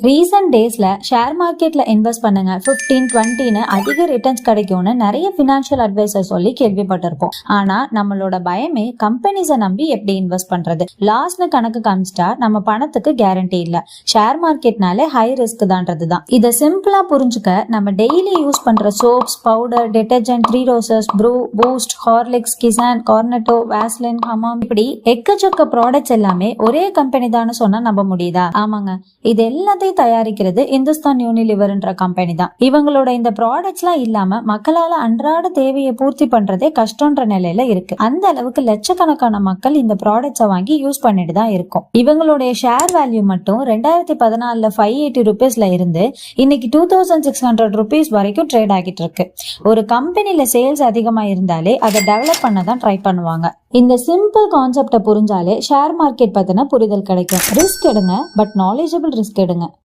Recent டேஸ்ல share மார்க்கெட்ல invest பண்ணுங்க 15-20ன்னு அதிக ரிட்டர்ன்ஸ் கிடைக்கும்னு நிறைய பினான்சியல் அட்வைசர் சொல்லி கேள்விப்பட்டிருப்போம். ஆனா நம்மளோட பயமே கம்பெனிஸை நம்பி எப்படி இன்வெஸ்ட் பண்றது, லாஸ்ட்னு கணக்கு காமிச்சிட்டா நம்ம பணத்துக்கு கேரண்டி இல்ல. ஷேர் மார்க்கெட்னாலே ஹை ரிஸ்க் தான்றதுதான். இதை சிம்பிளா புரிஞ்சுக்க நம்ம டெய்லி யூஸ் பண்ற soaps, powder, detergent, 3 roses, Bru, Boost, Horlicks, Kissan, Cornetto, Vaseline, Hamam இப்படி எக்கச்சக்க ப்ராடக்ட்ஸ் எல்லாமே ஒரே கம்பெனி தான் சொன்னா நம்ப முடியுதா? ஆமாங்க, இது எல்லாத்தையும் தயாரிக்கிறது இந்துஸ்தான் யூனிலிவர்ன்ற கம்பெனி தான். இவங்களோட இந்த ப்ராடக்ட்ஸ் எல்லாம் இல்லாம மக்களால அன்றாட தேவையை பூர்த்தி பண்றதே கஷ்டம்ன்ற நிலையில இருக்கு. அந்த அளவுக்கு லட்சக்கணக்கான மக்கள் இந்த ப்ராடக்ட்ஸை வாங்கி யூஸ் பண்ணிட்டு தான் இருக்கும். இவங்களுடைய ஷேர் வேல்யூ மட்டும் 2014 580 ரூபீஸ்ல இருந்து இன்னைக்கு 2600 ரூபீஸ் வரைக்கும் ட்ரேட் ஆகிட்டு இருக்கு. ஒரு கம்பெனில சேல்ஸ் அதிகமா இருந்தாலே அதை டெவலப் பண்ண தான் ட்ரை பண்ணுவாங்க. இந்த சிம்பிள் கான்செப்டை புரிஞ்சாலே ஷேர் மார்க்கெட் பத்தின புரிதல் கிடைக்கும். ரிஸ்க் எடுங்க, பட் நாலேஜபிள் ரிஸ்க் எடுங்க.